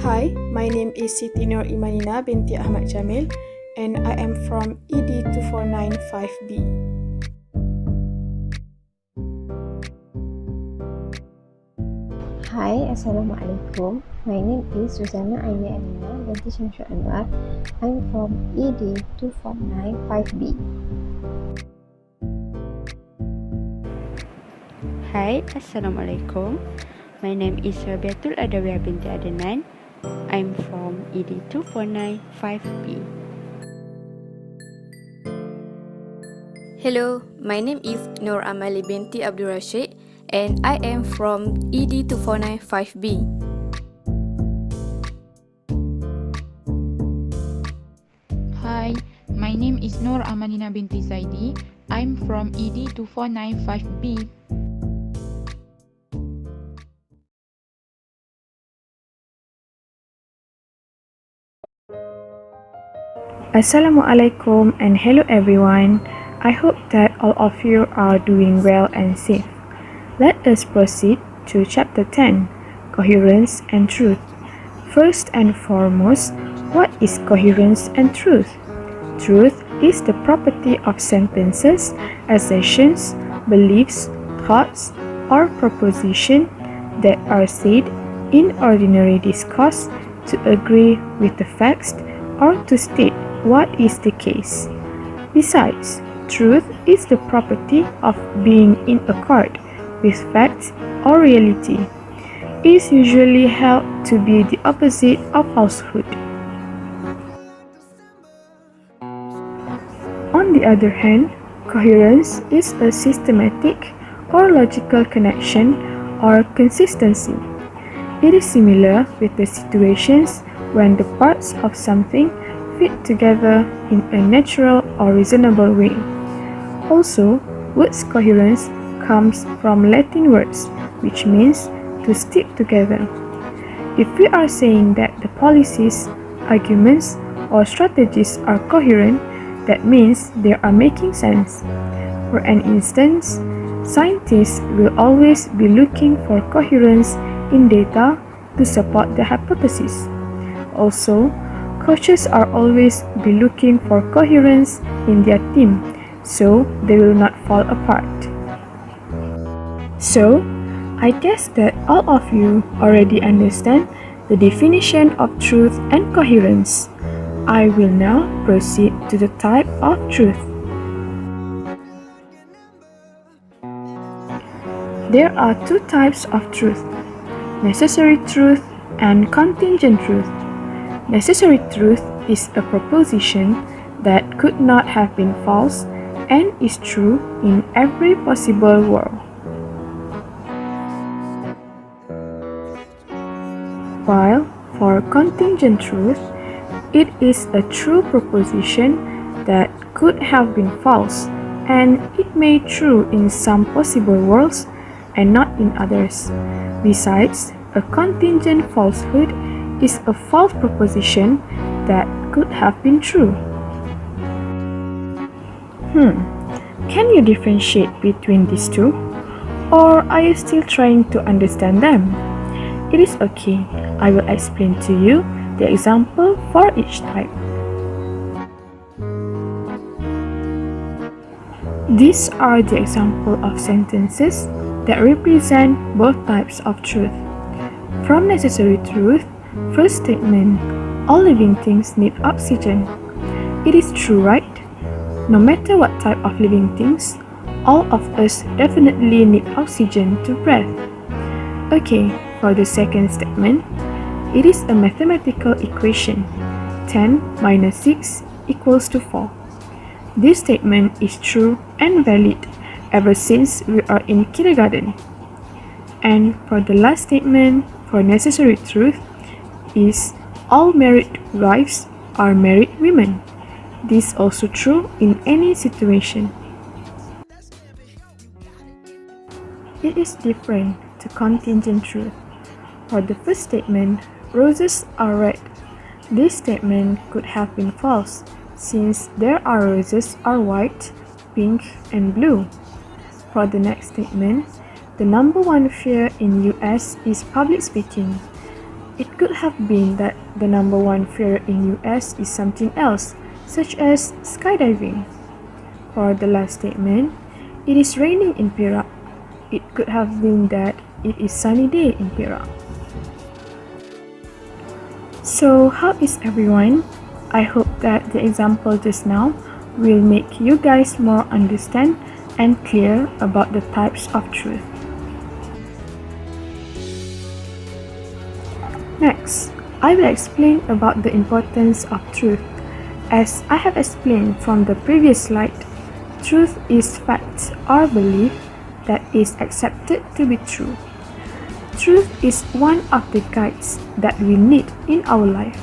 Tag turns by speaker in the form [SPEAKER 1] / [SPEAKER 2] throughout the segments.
[SPEAKER 1] Hi, my name is Siti Nur Imanina binti Ahmad Jamil and I am from ED 2495B.
[SPEAKER 2] Hai, Assalamualaikum. My name is Susanna Aini Amina binti Syamsul Anwar. I'm from ED 2495B.
[SPEAKER 3] Hai, Assalamualaikum. My name is Rabiatul Adawiyah binti Adnan. I'm from ED 2495B.
[SPEAKER 4] Hello, my name is Nur Amali binti Abdul Rashid and I am from ED 2495B.
[SPEAKER 5] Hi, my name is Nur Amanina binti Zaidi. I'm from ED 2495B.
[SPEAKER 1] Assalamualaikum and hello everyone. I hope that all of you are doing well and safe. Let us proceed to chapter 10, Coherence and Truth. First and foremost, what is coherence and truth? Truth is the property of sentences, assertions, beliefs, thoughts, or propositions that are said in ordinary discourse to agree with the facts or to state what is the case. Besides, truth is the property of being in accord with facts or reality. It is usually held to be the opposite of falsehood. On the other hand, coherence is a systematic or logical connection or consistency. It is similar with the situations when the parts of something fit together in a natural or reasonable way. Also, words coherence comes from Latin words, which means to stick together. If we are saying that the policies, arguments, or strategies are coherent, that means they are making sense. For an instance, scientists will always be looking for coherence in data to support their hypothesis. Also, coaches are always be looking for coherence in their team, so they will not fall apart. So, I guess that all of you already understand the definition of truth and coherence. I will now proceed to the type of truth. There are two types of truth: necessary truth and contingent truth. Necessary truth is a proposition that could not have been false and is true in every possible world. While for contingent truth, it is a true proposition that could have been false and it may be true in some possible worlds and not in others. Besides, a contingent falsehood is a false proposition that could have been true. Can you differentiate between these two? Or are you still trying to understand them? It is okay, I will explain to you the example for each type. These are the example of sentences that represent both types of truth. From necessary truth, first statement, all living things need oxygen. It is true, right? No matter what type of living things, all of us definitely need oxygen to breathe. Okay, for the second statement, it is a mathematical equation. 10 minus 6 equals to 4. This statement is true and valid ever since we are in kindergarten. And for the last statement, for necessary truth, is all married wives are married women. This is also true in any situation. It is different to contingent truth. For the first statement, roses are red. This statement could have been false since there are roses are white, pink, and blue. For the next statement, the number one fear in US is public speaking. It could have been that the number one fear in US is something else, such as skydiving. For the last statement, it is raining in Perak. It could have been that it is sunny day in Perak. So how is everyone? I hope that the example just now will make you guys more understand and clear about the types of truth. Next, I will explain about the importance of truth. As I have explained from the previous slide, truth is fact or belief that is accepted to be true. Truth is one of the guides that we need in our life.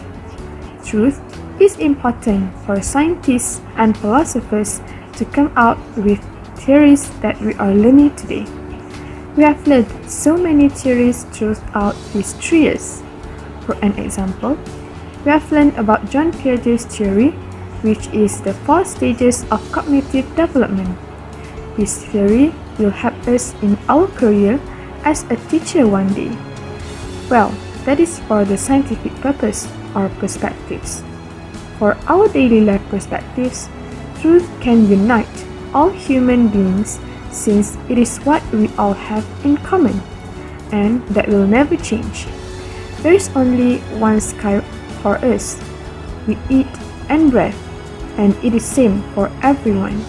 [SPEAKER 1] Truth is important for scientists and philosophers to come out with theories that we are learning today. We have learned so many theories throughout these 3 years. For an example, we have learned about John Piaget's theory, which is the 4 stages of cognitive development. This theory will help us in our career as a teacher one day. Well, that is for the scientific purpose or perspectives. For our daily life perspectives, truth can unite all human beings since it is what we all have in common, and that will never change. There is only one sky for us. We eat and breathe, and it is same for everyone.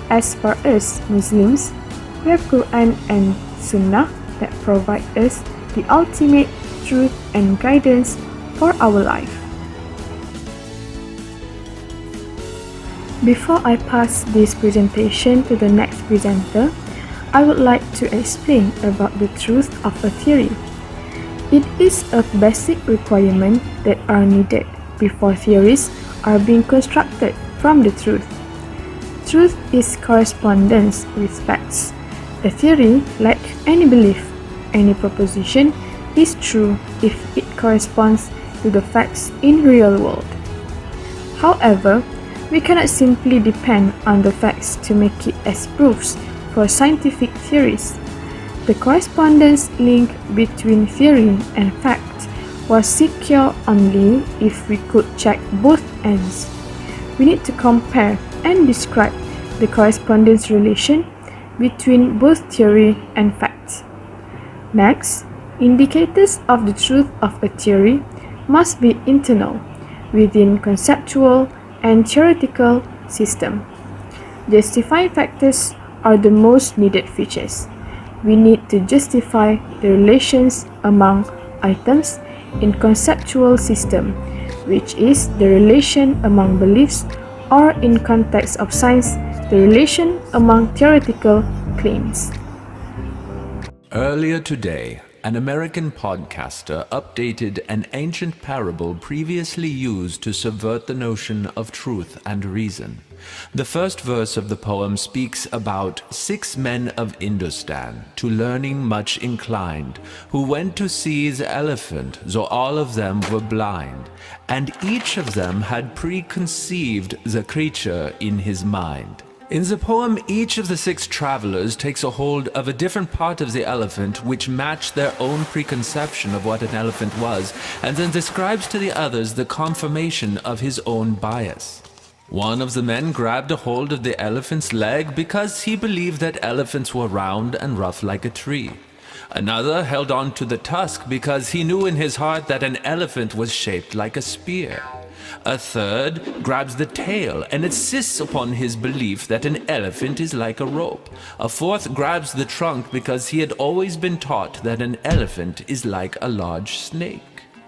[SPEAKER 1] As for us Muslims, we have Quran and Sunnah that provide us the ultimate truth and guidance for our life. Before I pass this presentation to the next presenter, I would like to explain about the truth of a theory. It is a basic requirement that are needed before theories are being constructed from the truth. Truth is correspondence with facts. A theory, like any belief, any proposition, is true if it corresponds to the facts in real world. However, we cannot simply depend on the facts to make it as proofs for scientific theories. The correspondence link between theory and fact was secure only if we could check both ends. We need to compare and describe the correspondence relation between both theory and fact. Next, indicators of the truth of a theory must be internal, within conceptual and theoretical system. Justifying factors are the most needed features. We need to justify the relations among items in conceptual system, which is the relation among beliefs, or in context of science, the relation among theoretical claims.
[SPEAKER 6] Earlier today, an American podcaster updated an ancient parable previously used to subvert the notion of truth and reason. The first verse of the poem speaks about 6 men of Indostan, to learning much inclined, who went to see the elephant, though all of them were blind, and each of them had preconceived the creature in his mind. In the poem, each of the 6 travelers takes a hold of a different part of the elephant which matched their own preconception of what an elephant was, and then describes to the others the confirmation of his own bias. One of the men grabbed a hold of the elephant's leg because he believed that elephants were round and rough like a tree. Another held on to the tusk because he knew in his heart that an elephant was shaped like a spear. A third grabs the tail and insists upon his belief that an elephant is like a rope. A fourth grabs the trunk because he had always been taught that an elephant is like a large snake.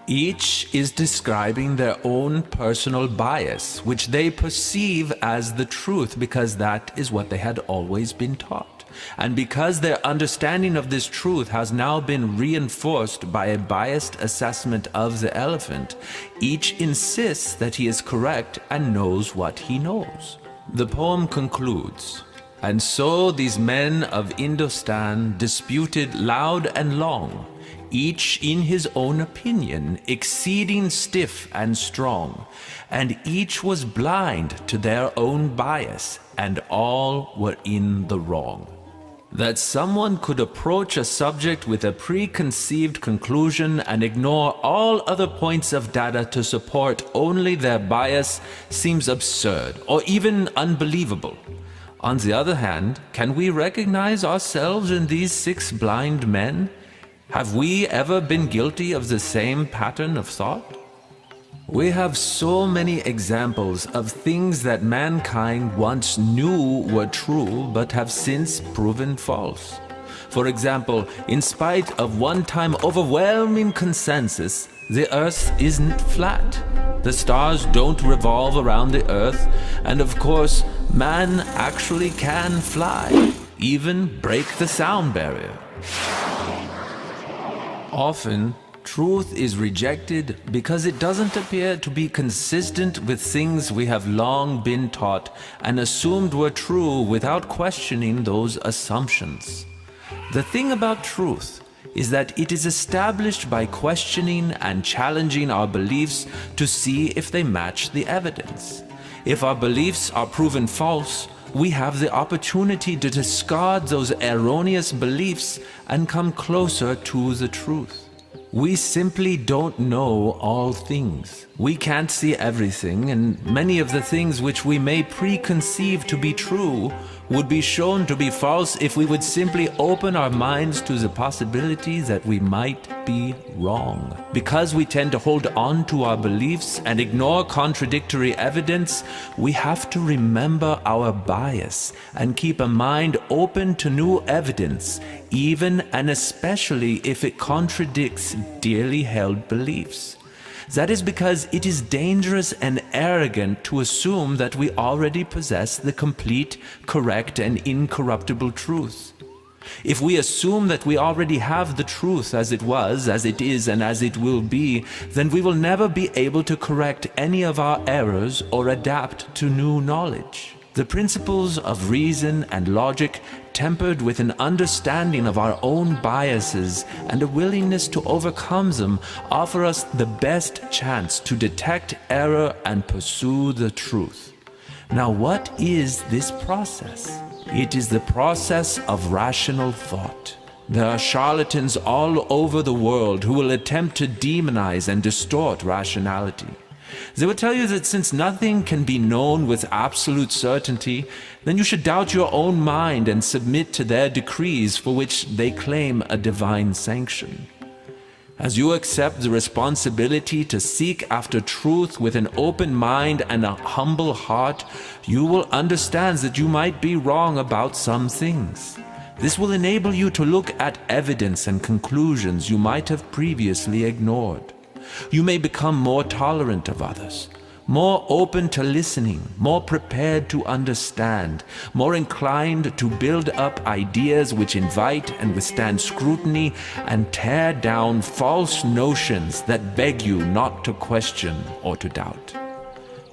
[SPEAKER 6] Each is describing their own personal bias, which they perceive as the truth because that is what they had always been taught. And because their understanding of this truth has now been reinforced by a biased assessment of the elephant, each insists that he is correct and knows what he knows. The poem concludes, "And so these men of Indostan disputed loud and long, each in his own opinion, exceeding stiff and strong, and each was blind to their own bias, and all were in the wrong." That someone could approach a subject with a preconceived conclusion and ignore all other points of data to support only their bias seems absurd or even unbelievable. On the other hand, can we recognize ourselves in these 6 blind men? Have we ever been guilty of the same pattern of thought? We have so many examples of things that mankind once knew were true but have since proven false. For example, in spite of one-time overwhelming consensus, the Earth isn't flat. The stars don't revolve around the Earth, and of course, man actually can fly, even break the sound barrier. Often, truth is rejected because it doesn't appear to be consistent with things we have long been taught and assumed were true without questioning those assumptions. The thing about truth is that it is established by questioning and challenging our beliefs to see if they match the evidence. If our beliefs are proven false, we have the opportunity to discard those erroneous beliefs and come closer to the truth. We simply don't know all things. We can't see everything, and many of the things which we may preconceive to be true would be shown to be false if we would simply open our minds to the possibility that we might be wrong. Because we tend to hold on to our beliefs and ignore contradictory evidence, we have to remember our bias and keep a mind open to new evidence, even and especially if it contradicts dearly held beliefs. That is because it is dangerous and arrogant to assume that we already possess the complete, correct, and incorruptible truth. If we assume that we already have the truth as it was, as it is, and as it will be, then we will never be able to correct any of our errors or adapt to new knowledge. The principles of reason and logic, tempered with an understanding of our own biases and a willingness to overcome them, offer us the best chance to detect error and pursue the truth. Now, what is this process? It is the process of rational thought. There are charlatans all over the world who will attempt to demonize and distort rationality. They will tell you that since nothing can be known with absolute certainty, then you should doubt your own mind and submit to their decrees for which they claim a divine sanction. As you accept the responsibility to seek after truth with an open mind and a humble heart, you will understand that you might be wrong about some things. This will enable you to look at evidence and conclusions you might have previously ignored. You may become more tolerant of others, more open to listening, more prepared to understand, more inclined to build up ideas which invite and withstand scrutiny and tear down false notions that beg you not to question or to doubt.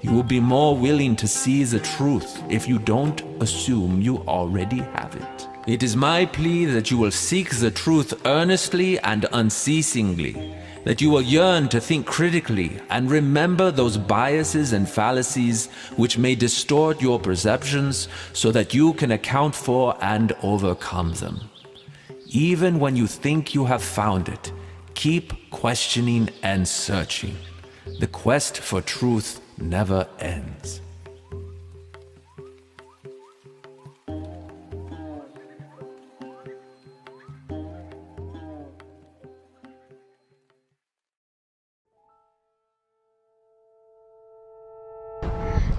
[SPEAKER 6] You will be more willing to see the truth if you don't assume you already have it. It is my plea that you will seek the truth earnestly and unceasingly, that you will yearn to think critically and remember those biases and fallacies which may distort your perceptions so that you can account for and overcome them. Even when you think you have found it, keep questioning and searching. The quest for truth never ends.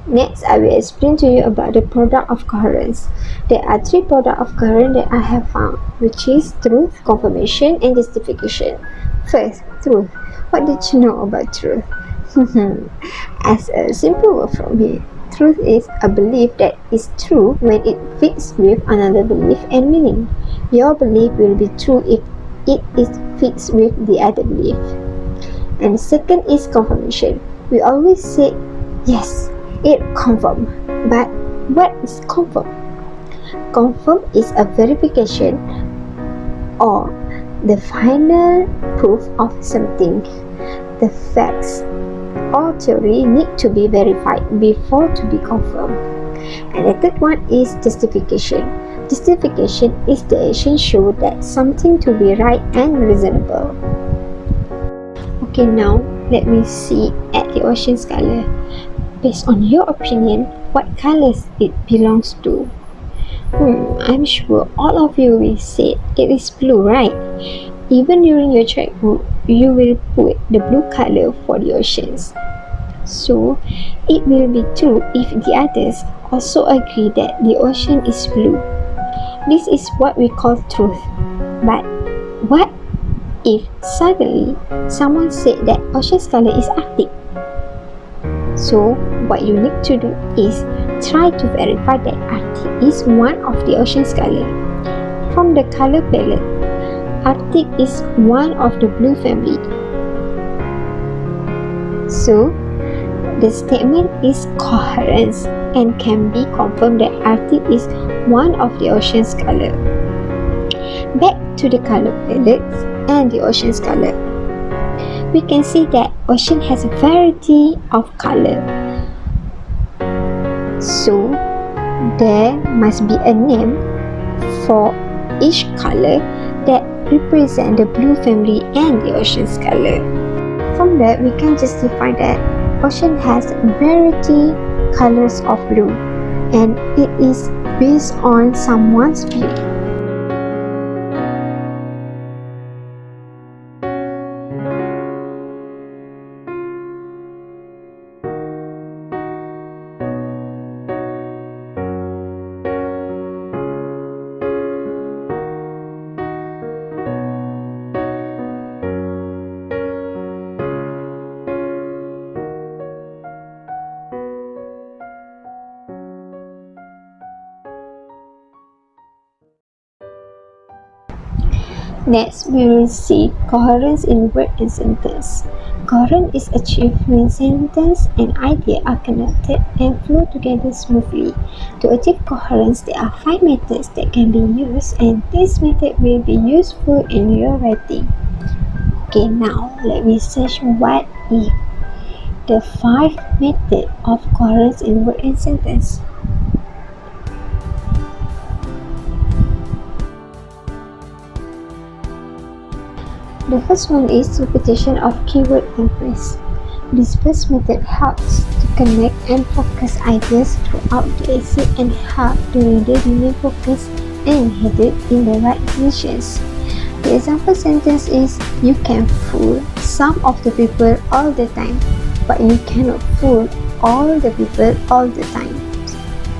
[SPEAKER 2] Next, I will explain to you about the product of coherence. There are 3 products of coherence that I have found, which is truth, confirmation, and justification. First, truth. What did you know about truth? As a simple word from here, truth is a belief that is true when it fits with another belief and meaning. Your belief will be true if it fits with the other belief. And second is confirmation. We always say, yes, it confirmed. But what is confirm? Confirm is a verification or the final proof of something. The facts or theory need to be verified before to be confirmed. And the third one is justification. Justification is the action show that something to be right and reasonable. Okay, now let me see at the ocean's color. Based on your opinion, what colors it belongs to? I'm sure all of you will say it is blue, right? Even during your checkbook, you will put the blue color for the oceans. So, it will be true if the others also agree that the ocean is blue. This is what we call truth. But what if suddenly someone said that ocean's color is Arctic? So, what you need to do is try to verify that Arctic is one of the ocean's color. From the color palette, Arctic is one of the blue family. So, the statement is coherence and can be confirmed that Arctic is one of the ocean's color. Back to the color palettes and the ocean's color. We can see that ocean has a variety of color. So, there must be a name for each color that represent the blue family and the ocean's color. From that, we can justify that ocean has a variety colors of blue, and it is based on someone's view. Next, we will see coherence in word and sentence. Coherence is achieved when sentence and idea are connected and flow together smoothly. To achieve coherence, there are 5 methods that can be used, and this method will be useful in your writing. Okay, now let me search what if the 5 methods of coherence in word and sentence. The first one is repetition of keyword and phrase. This first method helps to connect and focus ideas throughout the essay and help the reader remain focused and headed in the right directions. The example sentence is, you can fool some of the people all the time, but you cannot fool all the people all the time.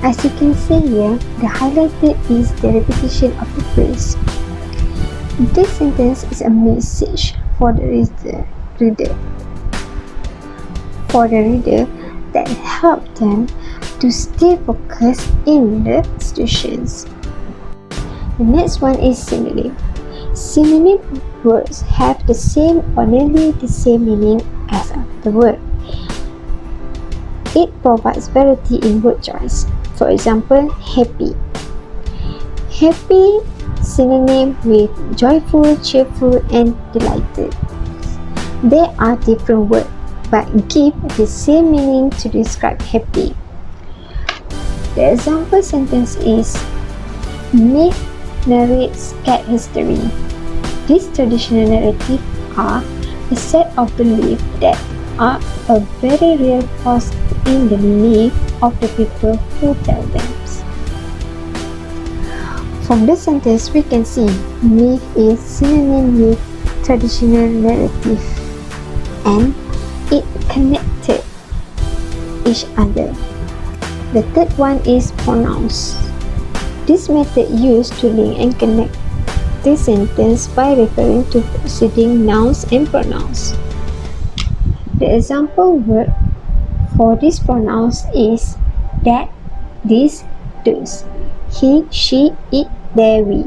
[SPEAKER 2] As you can see here, the highlighted is the repetition of the phrase. This sentence is a message for the reader that help them to stay focused in the situations. The next one is synonym. Synonym words have the same or nearly the same meaning as the word. It provides variety in word choice. For example, happy. Happy synonym with joyful, cheerful, and delighted. They are different words but give the same meaning to describe happy. The example sentence is, myth narrates cat history. These traditional narratives are a set of beliefs that are a very real force in the belief of the people who tell them. From this sentence, we can see myth is synonym with traditional narrative and it connected each other. The third one is pronouns. This method used to link and connect this sentence by referring to preceding nouns and pronouns. The example word for these pronouns is that, this, those. He, she, it, they, we.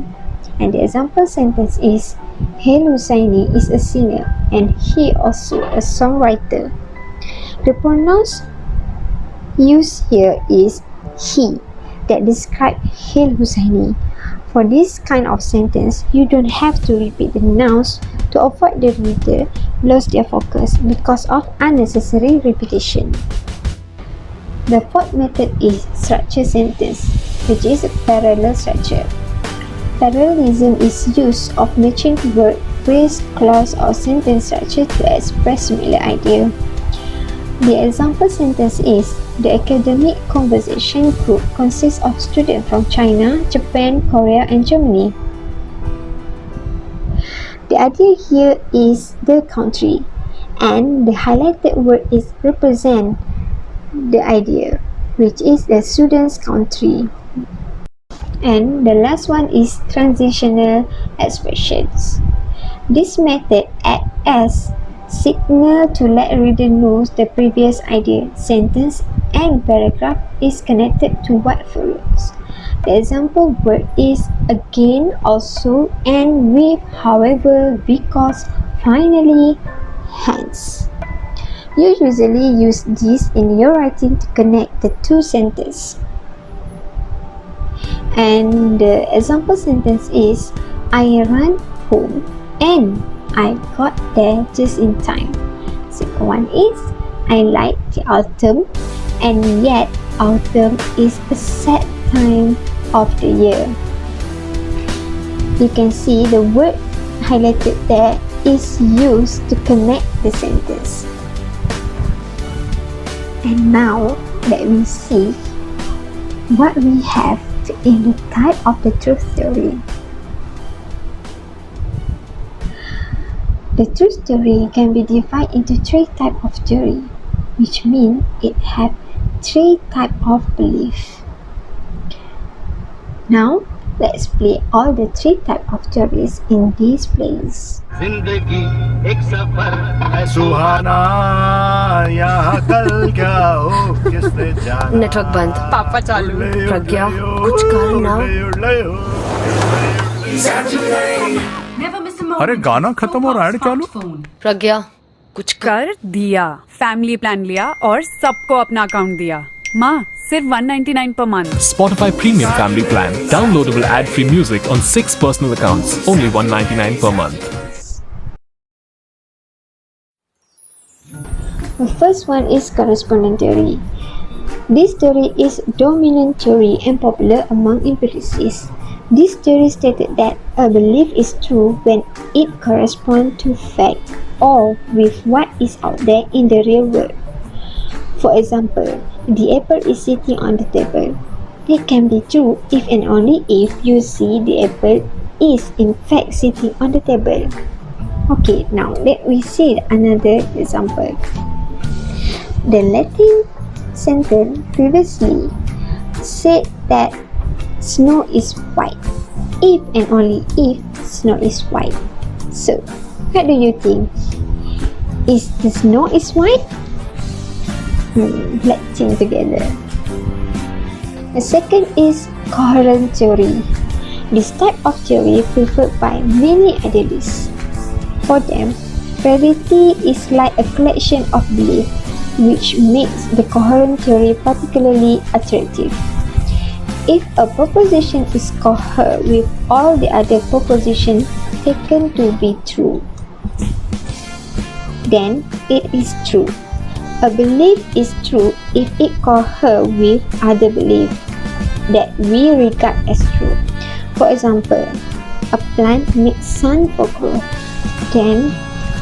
[SPEAKER 2] And the example sentence is, Hel Hussaini is a singer and he also a songwriter. The pronouns used here is he that describe Hel Hussaini. For this kind of sentence, you don't have to repeat the nouns to avoid the reader lose their focus because of unnecessary repetition. The fourth method is structure sentence. which is a parallel structure. Parallelism is use of matching word, phrase, clause or sentence structure to express similar idea. The example sentence is, the academic conversation group consists of students from China, Japan, Korea and Germany. The idea here is the country, and the highlighted word is represent the idea, which is the student's country. And the last one is transitional expressions. This method acts as signal to let reader know the previous idea, sentence and paragraph is connected to what follows. The example word is again, also, and with, however, because, finally, hence. You usually use this in your writing to connect the two sentences. And the example sentence is, I ran home and I got there just in time. Second one is, I like the autumn and yet autumn is a sad time of the year. You can see the word highlighted there is used to connect the sentence. And now let me see what we have in the type of the truth theory. The truth theory can be divided into three types of theory, which means it has three types of belief. Now, let's play all the three types of theories in this playlist.
[SPEAKER 7] जिंदगी एक सफर है सुहाना यहाँ कल क्या हो किसने जाना
[SPEAKER 8] network बंद पापा चालू प्रज्ञा कुछ कर ना
[SPEAKER 9] अरे गाना खत्म और ऐड चालू
[SPEAKER 8] प्रज्ञा कुछ
[SPEAKER 10] कर दिया फैमिली प्लान लिया और सबको अपना अकाउंट दिया माँ सिर्फ 199 per month.
[SPEAKER 11] Spotify Premium Family Plan. Downloadable ad-free music on 6 personal accounts. Only 199 per month.
[SPEAKER 2] The first one is correspondence theory. This theory is dominant theory and popular among empiricists. This theory stated that a belief is true when it corresponds to fact or with what is out there in the real world. For example, the apple is sitting on the table. It can be true if and only if you see the apple is in fact sitting on the table. Okay, now let me see another example. The Latin sentence previously said that snow is white if and only if snow is white. So, what do you think? Is the snow is white? Let's think together. The second is coherent theory. This type of theory preferred by many idealists. For them, reality is like a collection of beliefs, which makes the coherent theory particularly attractive. If a proposition is coherent with all the other propositions taken to be true, then it is true. A belief is true if it coheres with other beliefs that we regard as true. For example, a plant needs sun for growth. Then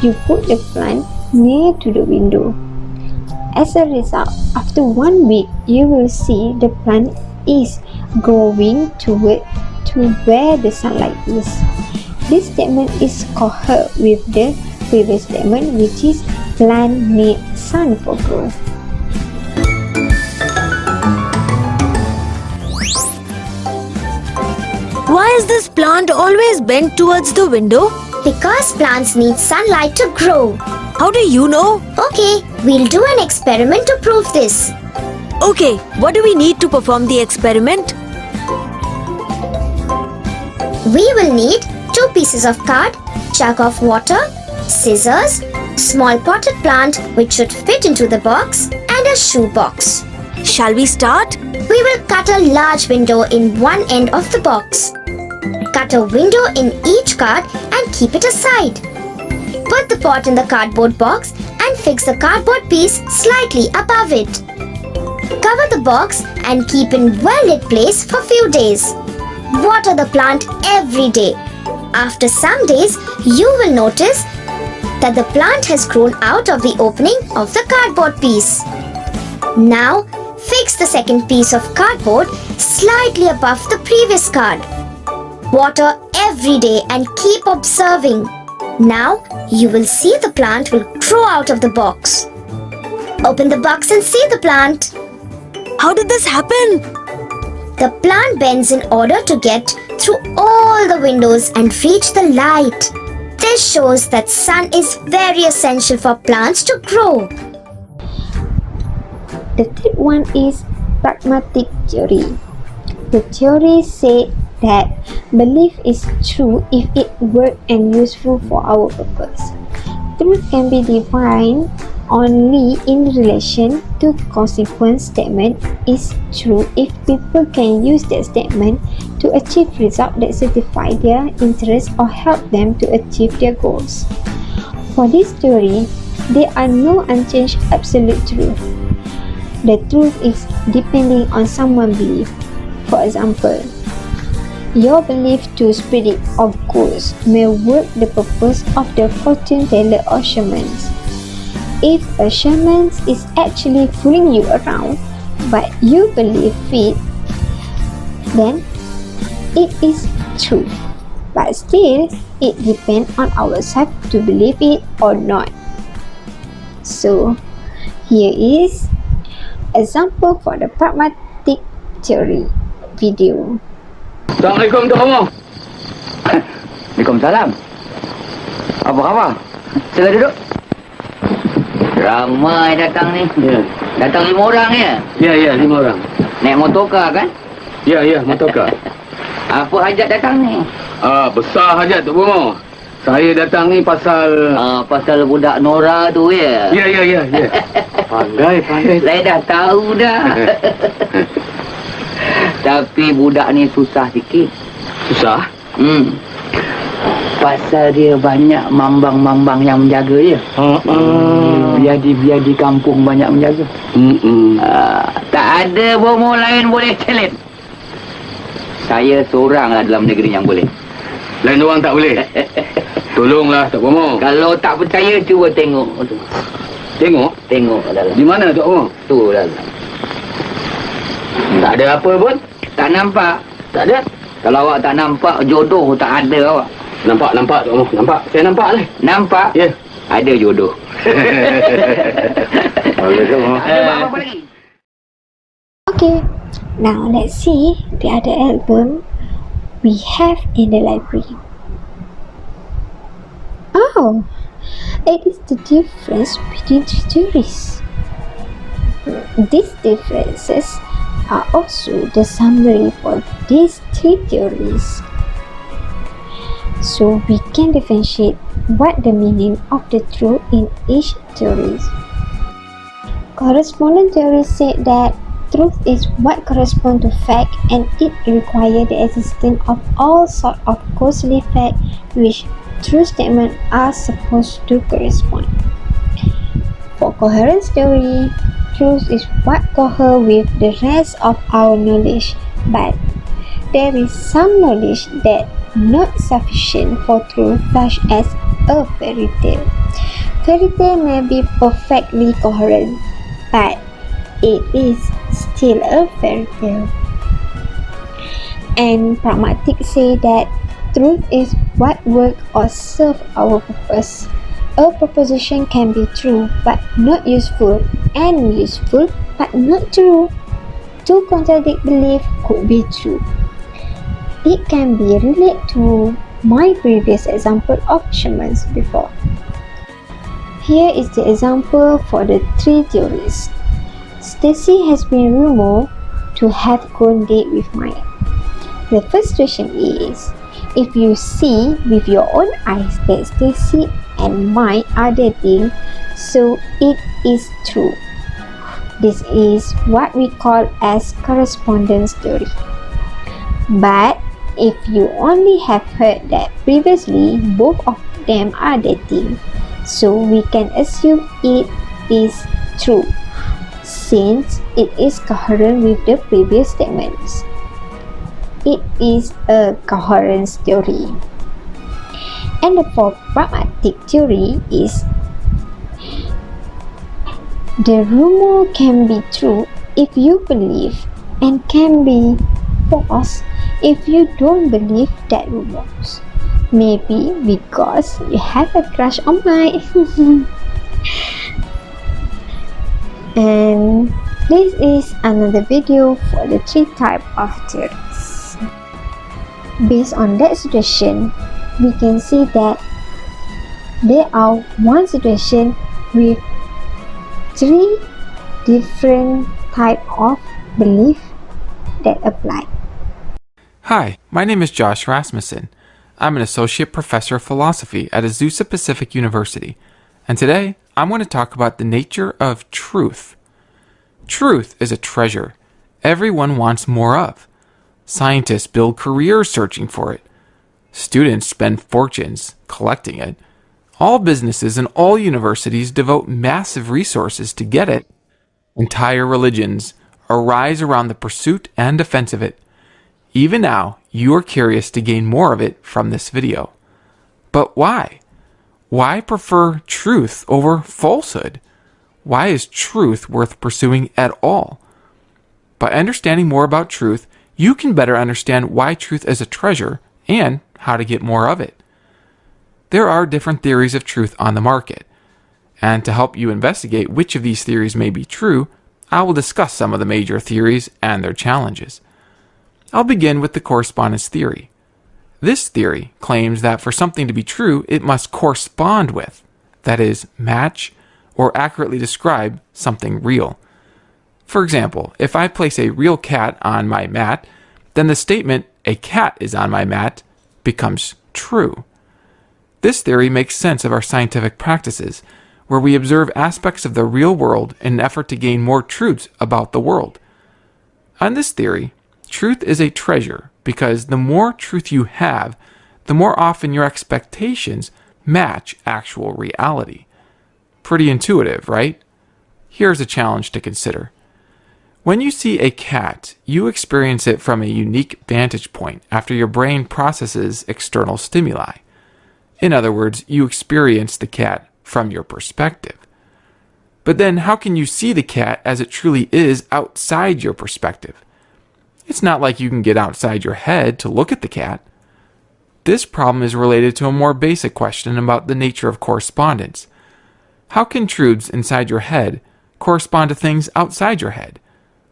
[SPEAKER 2] you put the plant near to the window. As a result, after 1 week, you will see the plant is growing toward to where the sunlight is. This statement is coherent with the previous statement, which is plant need sun for growth.
[SPEAKER 8] Why is this plant always bent towards the window?
[SPEAKER 12] Because plants need sunlight to grow.
[SPEAKER 8] How do you know?
[SPEAKER 12] Okay, we'll do an experiment to prove this.
[SPEAKER 8] Okay, what do we need to perform the experiment?
[SPEAKER 12] We will need 2 pieces of card, jug of water, scissors, small potted plant which should fit into the box, and a shoe box.
[SPEAKER 8] Shall we start?
[SPEAKER 12] We will cut a large window in one end of the box. Cut a window in each card and keep it aside. Put the pot in the cardboard box and fix the cardboard piece slightly above it. Cover the box and keep in well-lit place for few days. Water the plant every day. After some days, you will notice that the plant has grown out of the opening of the cardboard piece. Now, fix the second piece of cardboard slightly above the previous card. Water every day and keep observing. Now, you will see the plant will grow out of the box. Open the box and see the plant.
[SPEAKER 8] How did this happen?
[SPEAKER 12] The plant bends in order to get through all the windows and reach the light. This shows that sun is very essential for plants to grow.
[SPEAKER 2] The third one is pragmatic theory. The theory said that belief is true if it works and useful for our purpose. Truth can be defined only in relation to consequence. Statement is true if people can use that statement to achieve results that satisfy their interests or help them to achieve their goals. For this theory, there are no unchanged absolute truth. The truth is depending on someone's belief. For example, your belief to spirit of ghosts may work the purpose of the fortune teller or shamans. If a shaman is actually fooling you around, but you believe it, then it is true. But still, it depends on ourselves to believe it or not. So, here is example for the pragmatic theory video.
[SPEAKER 13] Assalamualaikum Tok Omong. Waalaikumsalam. Apa khabar? Sila duduk. Ramai datang ni. Ya. Datang 5 orang ya? Ya, 5 orang. Naik motorkar kan? Ya, motorkar. Apa hajat datang ni?
[SPEAKER 14] Besar hajat Tok Bomo. Saya datang ni pasal
[SPEAKER 13] pasal budak Nora tu ya?
[SPEAKER 14] Ya. Pandai.
[SPEAKER 13] Saya dah tahu dah. Tapi budak ni susah sikit.
[SPEAKER 14] Susah?
[SPEAKER 13] Pasal dia banyak mambang-mambang yang menjaga dia. Biadi-biadi kampung banyak menjaga. Tak ada bomo lain boleh challenge. Saya seorang lah dalam negeri yang boleh.
[SPEAKER 14] Lain orang tak boleh? Tolonglah Tok Bomo.
[SPEAKER 13] Kalau tak percaya, cuba tengok.
[SPEAKER 14] Tengok?
[SPEAKER 13] Tengok dalam.
[SPEAKER 14] Di mana Tok Bomo?
[SPEAKER 13] Tu dalam. Tak ada apa pun. Tak nampak.
[SPEAKER 14] Tak ada?
[SPEAKER 13] Kalau awak tak nampak, jodoh tak ada awak.
[SPEAKER 14] Nampak Tok Bomo. Nampak. Saya nampak ni.
[SPEAKER 13] Nampak?
[SPEAKER 14] Ya.
[SPEAKER 13] Ada jodoh.
[SPEAKER 14] Ada
[SPEAKER 13] apa lagi?
[SPEAKER 2] Okay, now let's see the other album we have in the library. Oh, it is the difference between two theories. These differences are also the summary for these 3 theories. So we can differentiate what the meaning of the truth in each theory. Correspondence theory said that truth is what corresponds to fact and it requires the existence of all sorts of causal facts which true statements are supposed to correspond. For coherence theory, truth is what coheres with the rest of our knowledge, but there is some knowledge that not sufficient for truth, such as a fairy tale. Fairy tale may be perfectly coherent, but it is still a fairy tale. And pragmatics say that truth is what works or serves our purpose. A proposition can be true but not useful, and useful but not true. Two contradictory beliefs could be true. It can be related to my previous example of shamans before. Here is the example for the 3 theories. Stacy has been rumored to have gone date with Mike. The first question is, if you see with your own eyes that Stacy and Mike are dating, so it is true. This is what we call as correspondence theory. But if you only have heard that previously both of them are dating, so we can assume it is true. since it is coherent with the previous statements. It is a coherence theory. And the fourth pragmatic theory is the rumor can be true if you believe and can be false if you don't believe that rumors. Maybe because you have a crush on mine. And this is another video for the 3 types of theories. Based on that situation, we can see that there are one situation with 3 different types of belief that apply.
[SPEAKER 15] Hi, my name is Josh Rasmussen. I'm an associate professor of philosophy at Azusa Pacific University, and today I'm going to talk about the nature of truth. Truth is a treasure everyone wants more of. Scientists build careers searching for it. Students spend fortunes collecting it. All businesses and all universities devote massive resources to get it. Entire religions arise around the pursuit and defense of it. Even now, you are curious to gain more of it from this video. But why? Why prefer truth over falsehood? Why is truth worth pursuing at all? By understanding more about truth, you can better understand why truth is a treasure and how to get more of it. There are different theories of truth on the market, and to help you investigate which of these theories may be true, I will discuss some of the major theories and their challenges. I'll begin with the correspondence theory. This theory claims that for something to be true, it must correspond with, that is, match or accurately describe something real. For example, if I place a real cat on my mat, then the statement, "a cat is on my mat," becomes true. This theory makes sense of our scientific practices, where we observe aspects of the real world in an effort to gain more truths about the world. On this theory, truth is a treasure because the more truth you have, the more often your expectations match actual reality. Pretty intuitive, right? Here's a challenge to consider. When you see a cat, you experience it from a unique vantage point after your brain processes external stimuli. In other words, you experience the cat from your perspective. But then how can you see the cat as it truly is outside your perspective? It's not like you can get outside your head to look at the cat. This problem is related to a more basic question about the nature of correspondence. How can truths inside your head correspond to things outside your head?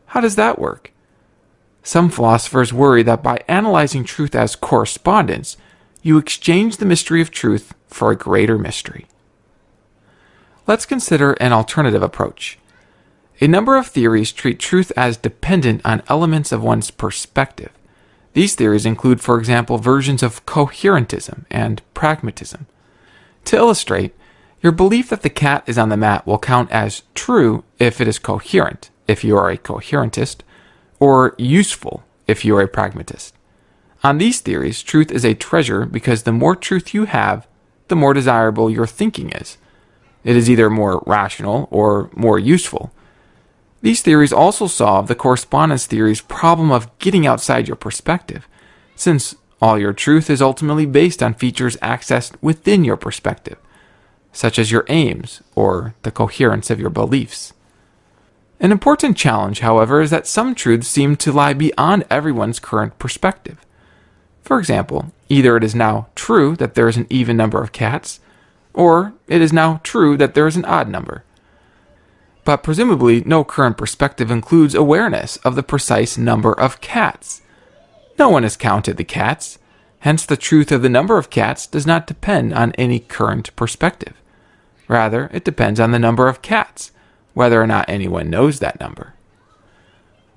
[SPEAKER 15] How does that work? Some philosophers worry that by analyzing truth as correspondence, you exchange the mystery of truth for a greater mystery. Let's consider an alternative approach. A number of theories treat truth as dependent on elements of one's perspective. These theories include, for example, versions of coherentism and pragmatism. To illustrate, your belief that the cat is on the mat will count as true if it is coherent, if you are a coherentist, or useful if you are a pragmatist. On these theories, truth is a treasure because the more truth you have, the more desirable your thinking is. It is either more rational or more useful. These theories also solve the correspondence theory's problem of getting outside your perspective, since all your truth is ultimately based on features accessed within your perspective, such as your aims or the coherence of your beliefs. An important challenge, however, is that some truths seem to lie beyond everyone's current perspective. For example, either it is now true that there is an even number of cats, or it is now true that there is an odd number. But presumably, no current perspective includes awareness of the precise number of cats. No one has counted the cats, hence the truth of the number of cats does not depend on any current perspective. Rather, it depends on the number of cats, whether or not anyone knows that number.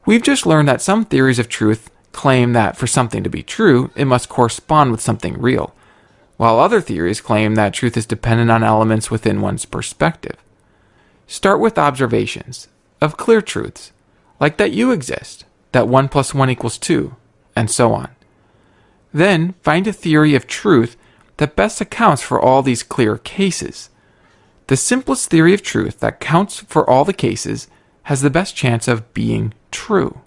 [SPEAKER 15] We've just learned that some theories of truth claim that for something to be true, it must correspond with something real, while other theories claim that truth is dependent on elements within one's perspective. Start with observations of clear truths, like that you exist, that 1 + 1 = 2, and so on. Then find a theory of truth that best accounts for all these clear cases. The simplest theory of truth that counts for all the cases has the best chance of being true?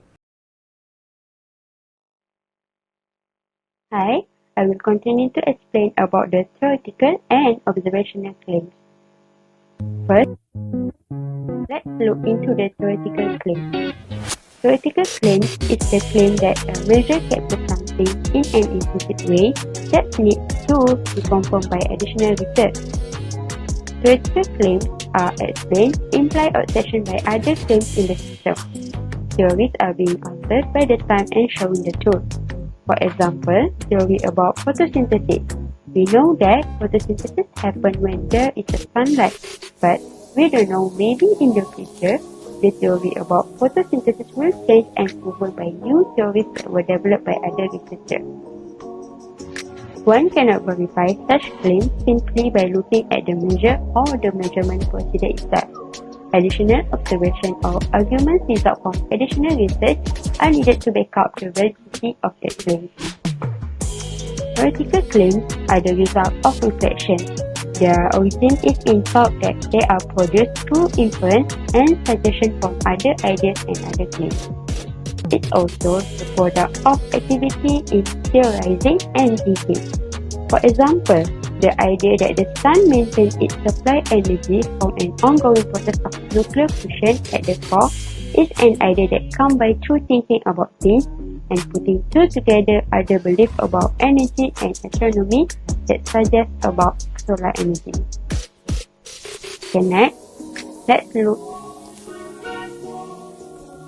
[SPEAKER 3] Hi, I will continue to explain about the theoretical and observational claims. First, let's look into the theoretical claim. Theoretical claim is the claim that a measure captures something in an implicit way that needs to be confirmed by additional research. Theoretical claims are explained, implied, or sanctioned by other claims in the system. Theories are being answered by the time and showing the truth. For example, theory about photosynthesis. We know that photosynthesis happens when there is a sunlight, but we don't know, maybe in the future, the theory about photosynthesis will change and proven by new theories that were developed by other researchers. One cannot verify such claims simply by looking at the measure or the measurement procedure itself. Additional observation or arguments result from additional research are needed to back up the validity of the claim. Theoretical claims are the result of reflection. Their origin is in thought that they are produced through inference and suggestion from other ideas and other claims. It's also the product of activity in theorizing and thinking. For example, the idea that the sun maintains its supply energy from an ongoing process of nuclear fusion at the core is an idea that comes by through thinking about things and putting two together other beliefs about energy and astronomy that suggest about solar energy. Okay, next, let's look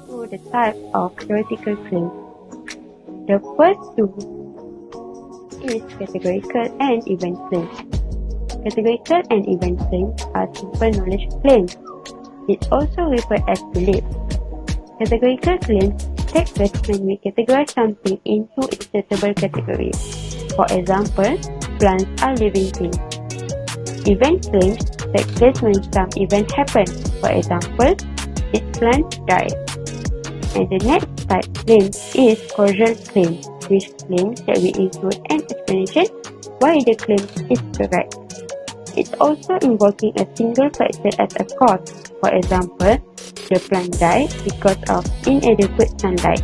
[SPEAKER 3] through the types of theoretical claims. The first two is categorical and event claims. Categorical and event claims are simple knowledge claims. It's also referred as belief. Categorical claims take place when we categorize something into its suitable category. For example, plants are living things. Event claims take place when some event happens. For example, its plant died. And the next type claim is causal claim, which claims that we include an explanation why the claim is correct. It's also invoking a single factor as a cause. For example, the plant died because of inadequate sunlight.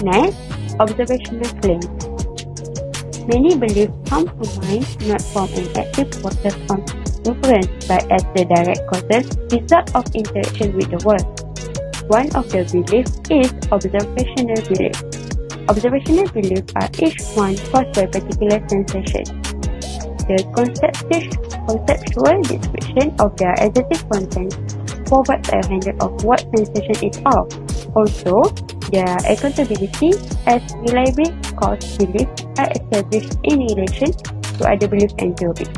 [SPEAKER 3] Next, observational claims. Many beliefs come to mind not from an active process of inference, but as the direct causes result of interaction with the world. One of the beliefs is observational belief. Observational beliefs are each one caused by particular sensation. The conceptual description of their adjective content provides a handle of what sensation is of. Also, their accountability as reliably caused beliefs are established in relation to other beliefs and theories.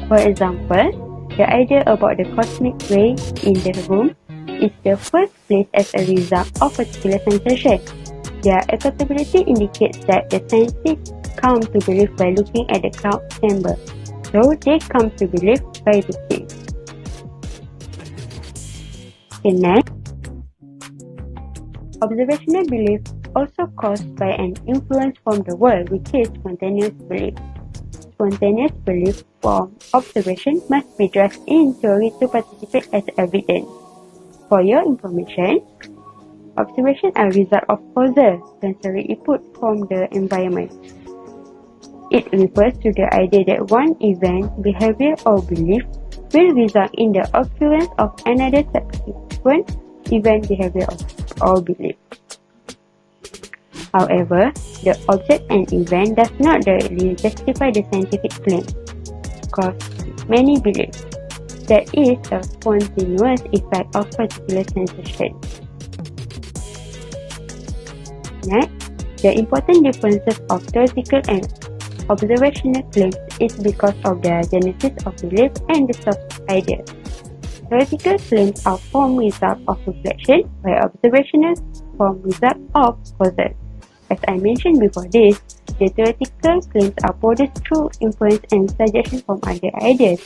[SPEAKER 3] For example, the idea about the cosmic ray in the room is the first place as a result of a particular sensation. Their accountability indicates that the scientists come to believe by looking at the cloud chamber, so they come to believe by looking. Okay, next, observational belief also caused by an influence from the world, which is spontaneous belief. Spontaneous belief from observation must be dressed in theory to participate as evidence. For your information, observation are a result of causal sensory input from the environment. It refers to the idea that one event, behavior, or belief will result in the occurrence of another subsequent event, behavior, or belief. However, the object and event does not directly justify the scientific claim, because many believe there is a spontaneous effect of particular sensation. Next, the important differences of theoretical and observational claims is because of their genesis of belief and the source of ideas. Theoretical claims are form result of reflection, while observational form result of causal. As I mentioned before this, the theoretical claims are produced through inference and suggestion from other ideas.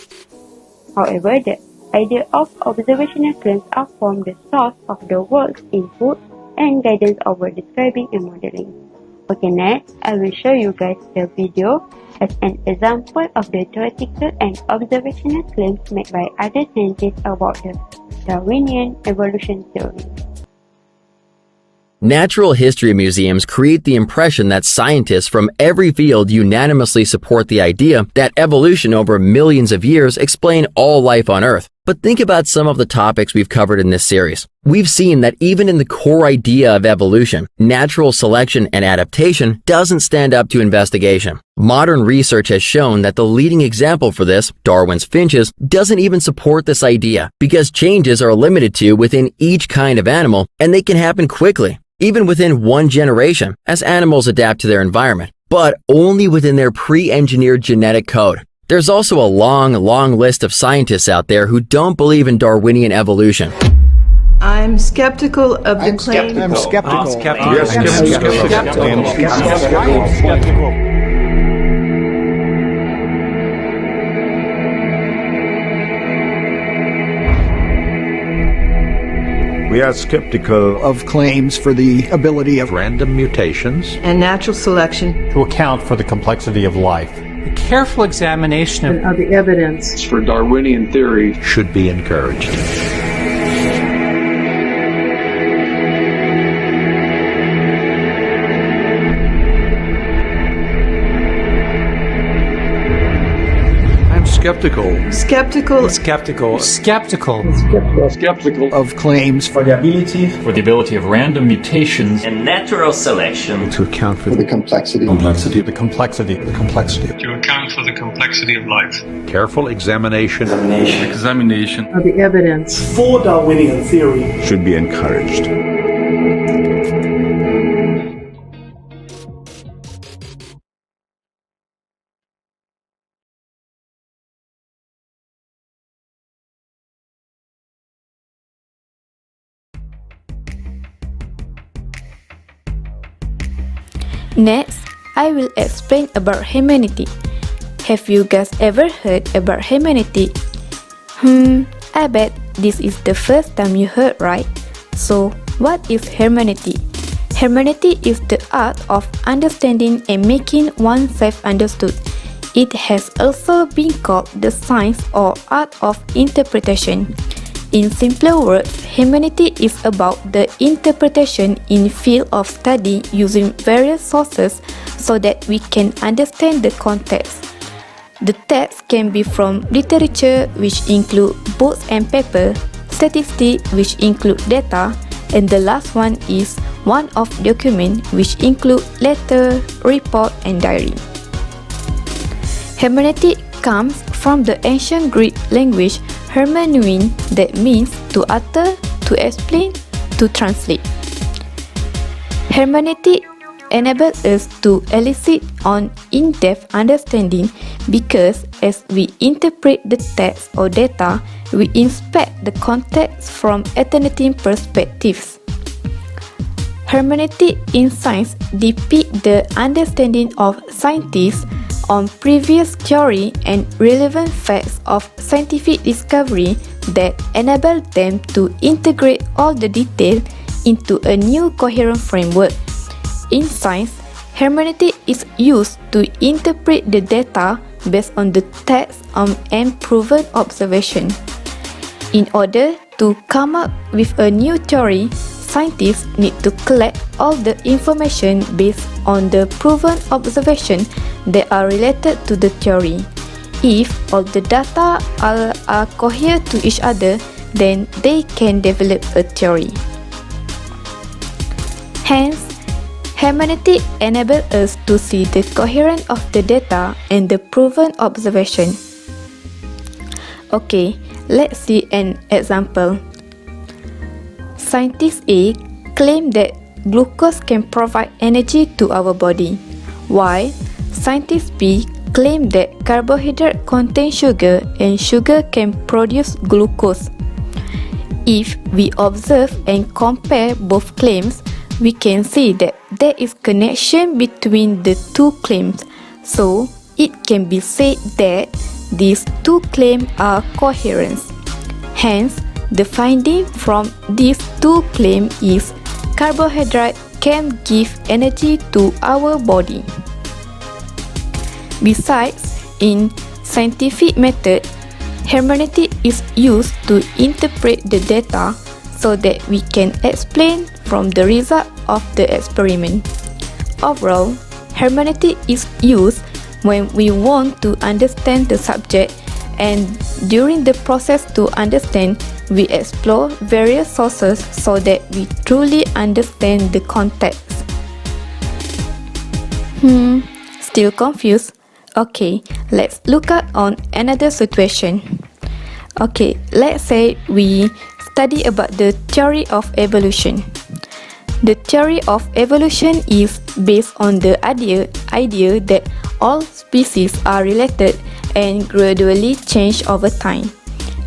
[SPEAKER 3] However, the idea of observational claims are from the source of the work's input and guidance over describing and modeling. Okay, next, I will show you guys the video as an example of the theoretical and observational claims made by other scientists about the Darwinian evolution theory.
[SPEAKER 16] Natural history museums create the impression that scientists from every field unanimously support the idea that evolution over millions of years explain all life on Earth. But think about some of the topics we've covered in this series. We've seen that even in the core idea of evolution, natural selection and adaptation doesn't stand up to investigation. Modern research has shown that the leading example for this, Darwin's finches, doesn't even support this idea because changes are limited to within each kind of animal and they can happen quickly, even within one generation, as animals adapt to their environment, but only within their pre-engineered genetic code. There's also a long list of scientists out there who don't believe in Darwinian evolution.
[SPEAKER 17] I'm skeptical of the claim.
[SPEAKER 7] I'm skeptical.
[SPEAKER 18] We are skeptical
[SPEAKER 7] Of claims for the ability of
[SPEAKER 9] Random mutations
[SPEAKER 17] And natural selection
[SPEAKER 9] to account for the complexity of life
[SPEAKER 19] A careful examination
[SPEAKER 17] of the evidence
[SPEAKER 14] For Darwinian theory
[SPEAKER 9] should be encouraged.
[SPEAKER 18] I'm skeptical
[SPEAKER 17] skeptical
[SPEAKER 14] skeptical
[SPEAKER 7] of claims
[SPEAKER 19] for the ability of random mutations
[SPEAKER 20] and natural selection
[SPEAKER 18] to account for the complexity
[SPEAKER 9] The complexity
[SPEAKER 14] to account for the complexity of life.
[SPEAKER 9] Careful examination
[SPEAKER 17] of the evidence
[SPEAKER 21] for Darwinian theory
[SPEAKER 18] should be encouraged.
[SPEAKER 4] Next, I will explain about humanity. Have you guys ever heard about humanity? I bet this is the first time you heard, right? So, what is humanity? Humanity is the art of understanding and making oneself understood. It has also been called the science or art of interpretation. In simpler words, humanity is about the interpretation in field of study using various sources so that we can understand the context. The text can be from literature, which include books and paper, statistics, which include data, and the last one is one of document, which include letter, report, and diary. Humanity comes from the ancient Greek language hermeneuin, that means to utter, to explain, to translate. Hermeneutic enables us to elicit on in-depth understanding because as we interpret the text or data, we inspect the context from alternating perspectives. Hermeneutic in science depict the understanding of scientists on previous theory and relevant facts of scientific discovery that enable them to integrate all the detail into a new coherent framework. In science, hermeneutic is used to interpret the data based on the text and proven observation. In order to come up with a new theory, scientists need to collect all the information based on the proven observation that are related to the theory. If all the data are coherent to each other, then they can develop a theory. Hence, hermeneutic enables us to see the coherence of the data and the proven observation. Okay, let's see an example. Scientist A claimed that glucose can provide energy to our body, while Scientist B claimed that carbohydrate contain sugar and sugar can produce glucose. If we observe and compare both claims, we can see that there is connection between the two claims, so it can be said that these two claims are coherent. Hence, the finding from these two claims is carbohydrate can give energy to our body. Besides, in scientific method, hermeneutic is used to interpret the data so that we can explain from the result of the experiment. Overall, hermeneutic is used when we want to understand the subject, and during the process to understand, we explore various sources so that we truly understand the context. Still confused? Okay, let's look at on another situation. Okay, let's say we study about the theory of evolution. The theory of evolution is based on the idea that all species are related and gradually change over time.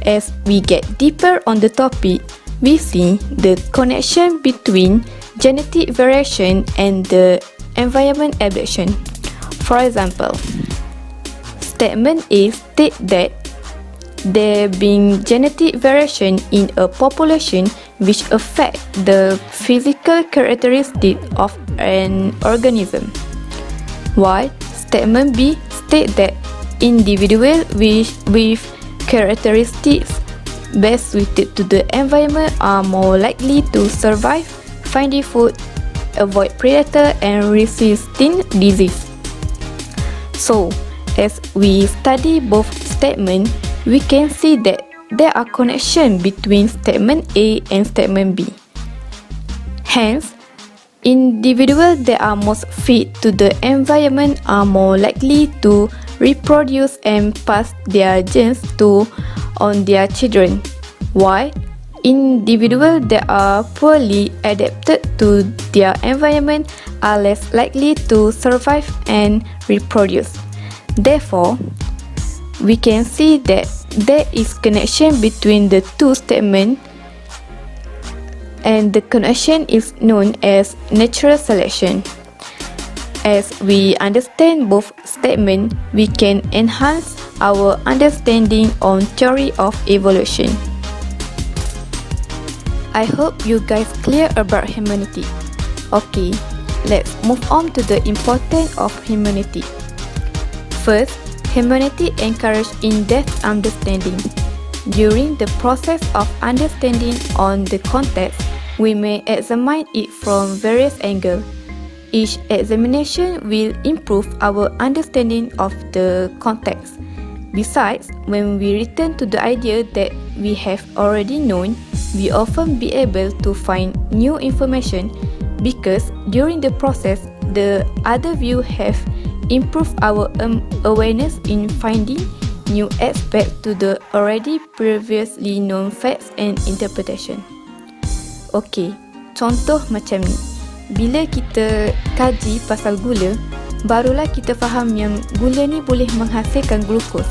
[SPEAKER 4] As we get deeper on the topic, we see the connection between genetic variation and the environment adaptation. For example, statement A states that there being genetic variation in a population which affect the physical characteristics of an organism, while statement B states that individuals with characteristics best suited to the environment are more likely to survive, finding food, avoid predator, and resisting disease. So, as we study both statements, we can see that there are connections between statement A and statement B. Hence, individuals that are most fit to the environment are more likely to reproduce and pass their genes on their children, while individuals that are poorly adapted to their environment are less likely to survive and reproduce. Therefore, we can see that there is connection between the two statements, and the connection is known as natural selection. As we understand both statements, we can enhance our understanding on theory of evolution. I hope you guys clear about hermeneutic. Okay, let's move on to the importance of hermeneutic. First, hermeneutic encourages in-depth understanding. During the process of understanding on the context, we may examine it from various angles. Each examination will improve our understanding of the context. Besides, when we return to the idea that we have already known, we often be able to find new information because during the process, the other view have improved our awareness in finding new aspects to the already previously known facts and interpretation. Okay, contoh macam ni. Bila kita kaji pasal gula, barulah kita faham yang gula ni boleh menghasilkan glukos.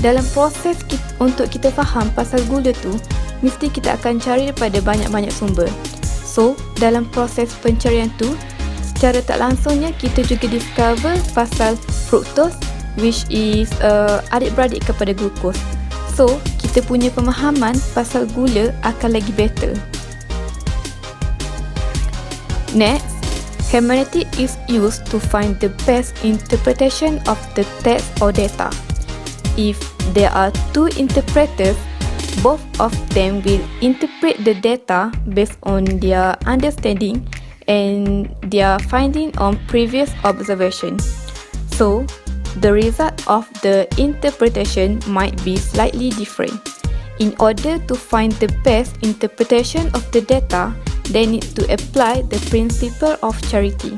[SPEAKER 4] Dalam proses untuk kita faham pasal gula tu, mesti kita akan cari daripada banyak-banyak sumber. So, dalam proses pencarian tu, secara tak langsungnya kita juga discover pasal fructose, which is adik-beradik kepada glukos. So, kita punya pemahaman pasal gula akan lagi better. Next, hermeneutic is used to find the best interpretation of the text or data. If there are two interpreters, both of them will interpret the data based on their understanding and their finding on previous observation. So, the result of the interpretation might be slightly different. In order to find the best interpretation of the data, they need to apply the principle of charity.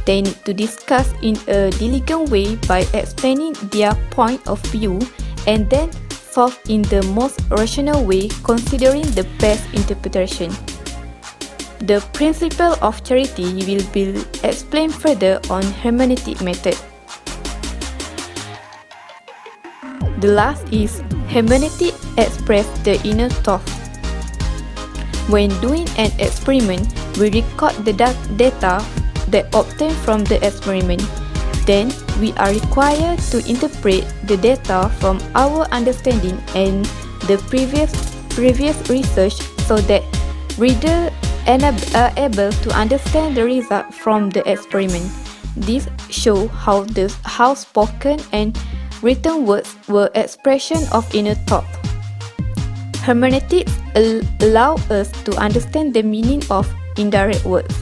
[SPEAKER 4] They need to discuss in a diligent way by explaining their point of view and then solve in the most rational way considering the best interpretation. The principle of charity will be explained further on hermeneutic method. The last is hermeneutic express the inner thought. When doing an experiment, we record the data that obtained from the experiment. Then, we are required to interpret the data from our understanding and the previous research so that readers are able to understand the result from the experiment. This shows how spoken and written words were expression of inner thought. Hermeneutics allow us to understand the meaning of indirect words.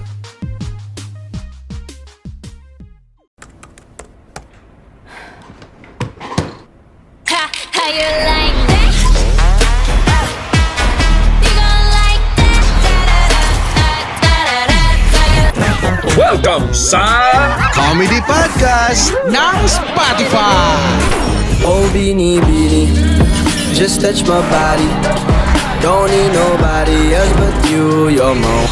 [SPEAKER 5] How you like that? You gon' like that?
[SPEAKER 22] Welcome sa Comedy Podcast ng Spotify.
[SPEAKER 23] Oh, Beanie Beanie, just touch my body. Don't need nobody else but you, you're my.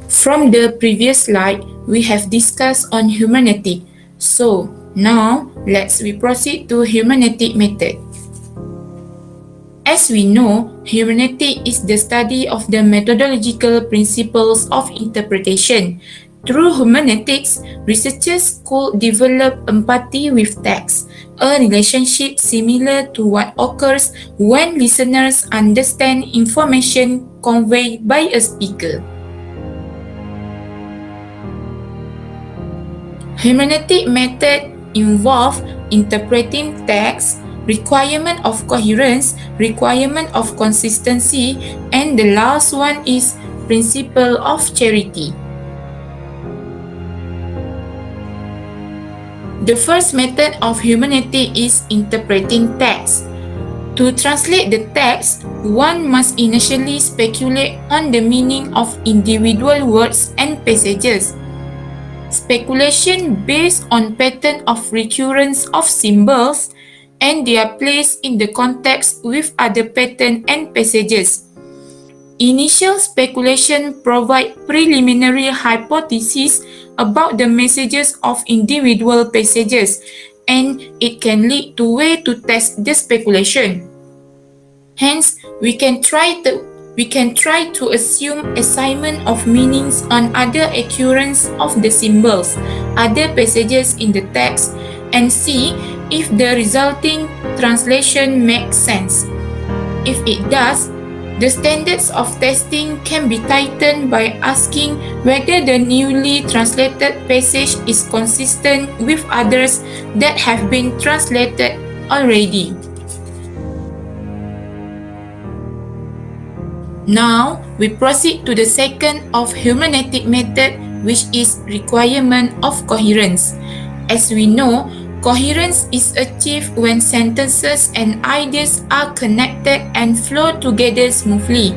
[SPEAKER 24] From the previous slide, we have discussed on hermeneutic. So, now we proceed to hermeneutic method. As we know, hermeneutic is the study of the methodological principles of interpretation. Through hermeneutics, researchers could develop empathy with text, a relationship similar to what occurs when listeners understand information conveyed by a speaker. Hermeneutic method involve interpreting text, requirement of coherence, requirement of consistency, and the last one is principle of charity. The first method of hermeneutic is interpreting text. To translate the text, one must initially speculate on the meaning of individual words and passages. Speculation based on pattern of recurrence of symbols and their place in the context with other pattern and passages. Initial speculation provide preliminary hypotheses about the messages of individual passages, and it can lead to way to test the speculation. Hence, we can try to assume assignment of meanings on other occurrence of the symbols, other passages in the text, and see if the resulting translation makes sense. If it does, the standards of testing can be tightened by asking whether the newly translated passage is consistent with others that have been translated already. Now, we proceed to the second of hermeneutic method, which is requirement of coherence. As we know, coherence is achieved when sentences and ideas are connected and flow together smoothly.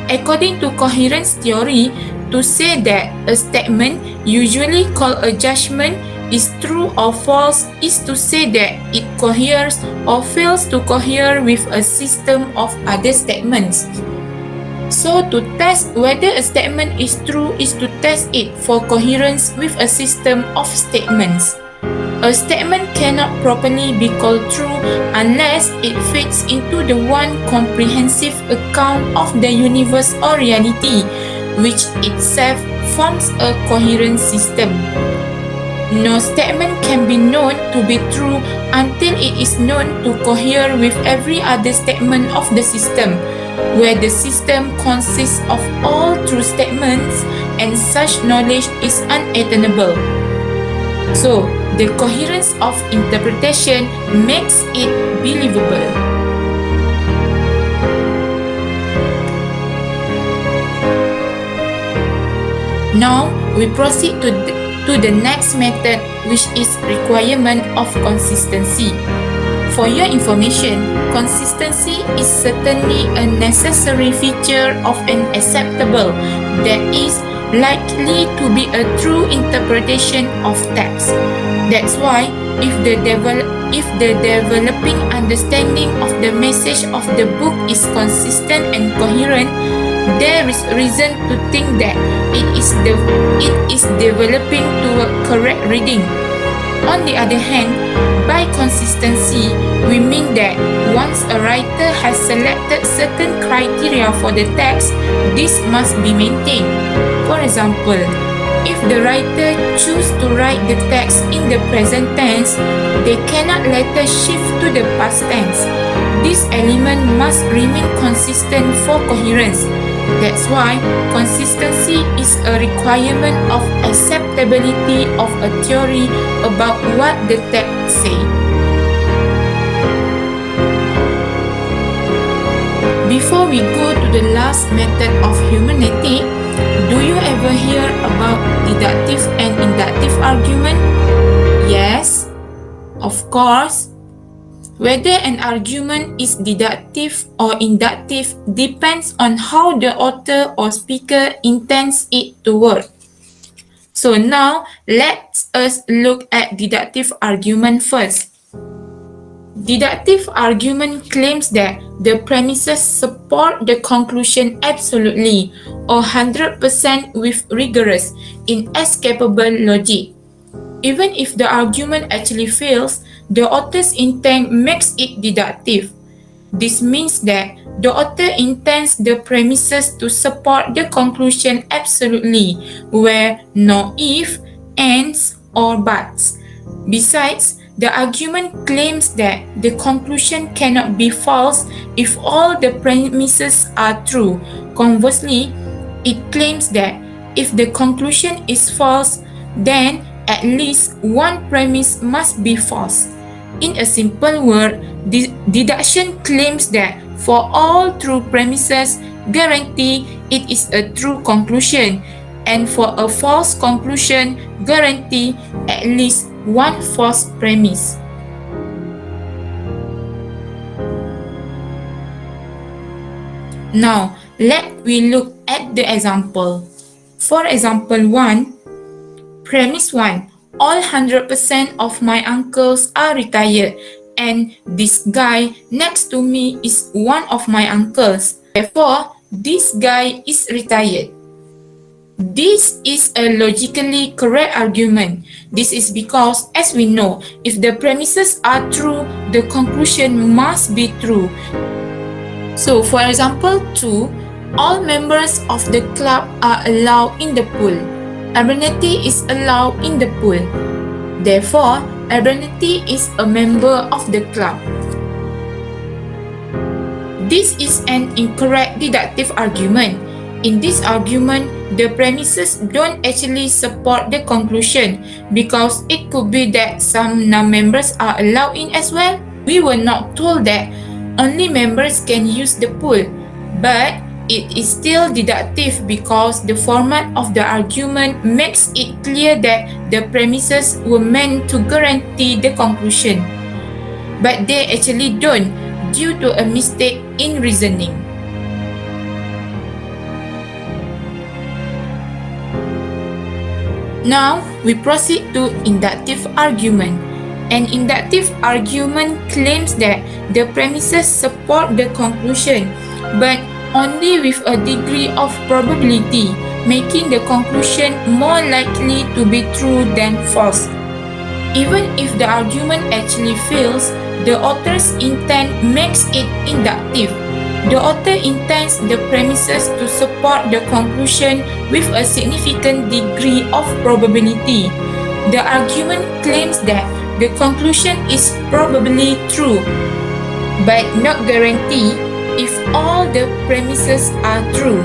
[SPEAKER 24] According to coherence theory, to say that a statement, usually called a judgment, is true or false is to say that it coheres or fails to cohere with a system of other statements. So, to test whether a statement is true is to test it for coherence with a system of statements. A statement cannot properly be called true unless it fits into the one comprehensive account of the universe or reality, which itself forms a coherent system. No statement can be known to be true until it is known to cohere with every other statement of the system, where the system consists of all true statements and such knowledge is unattainable. So, the coherence of interpretation makes it believable. Now, we proceed to the next method, which is requirement of consistency. For your information, consistency is certainly a necessary feature of an acceptable, that is, likely to be a true interpretation of text. That's why, if the developing understanding of the message of the book is consistent and coherent, there is reason to think that it is developing toward correct reading. On the other hand, by consistency, we mean that once a writer has selected certain criteria for the text, this must be maintained. For example, If the writer choose to write the text in the present tense, they cannot later shift to the past tense. This element must remain consistent for coherence. That's why consistency is a requirement of acceptability of a theory about what the text say. Before we go to the last method of hermeneutic, do you ever hear about deductive and inductive argument? Yes, of course. Whether an argument is deductive or inductive depends on how the author or speaker intends it to work. So now, let us look at deductive argument first. Deductive argument claims that the premises support the conclusion absolutely or 100% with rigorous, inescapable logic. Even if the argument actually fails, the author's intent makes it deductive. This means that the author intends the premises to support the conclusion absolutely, where no if, ands, or buts. Besides, the argument claims that the conclusion cannot be false if all the premises are true. Conversely, it claims that if the conclusion is false, then at least one premise must be false. In a simple word, deduction claims that for all true premises, guarantee it is a true conclusion, and for a false conclusion, guarantee at least one false premise. Now, let we look at the example. For example 1, Premise 1. All 100% of my uncles are retired, and this guy next to me is one of my uncles. Therefore, this guy is retired. This is a logically correct argument. This is because, as we know, if the premises are true, the conclusion must be true. So, for example 2, all members of the club are allowed in the pool. Abernethy is allowed in the pool. Therefore, Abernethy is a member of the club. This is an incorrect deductive argument. In this argument, the premises don't actually support the conclusion because it could be that some non-members are allowed in as well. We were not told that only members can use the pool, but it is still deductive because the format of the argument makes it clear that the premises were meant to guarantee the conclusion. But they actually don't due to a mistake in reasoning. Now, we proceed to inductive argument. An inductive argument claims that the premises support the conclusion, but only with a degree of probability, making the conclusion more likely to be true than false. Even if the argument actually fails, the author's intent makes it inductive. The author intends the premises to support the conclusion with a significant degree of probability. The argument claims that the conclusion is probably true, but not guaranteed if all the premises are true.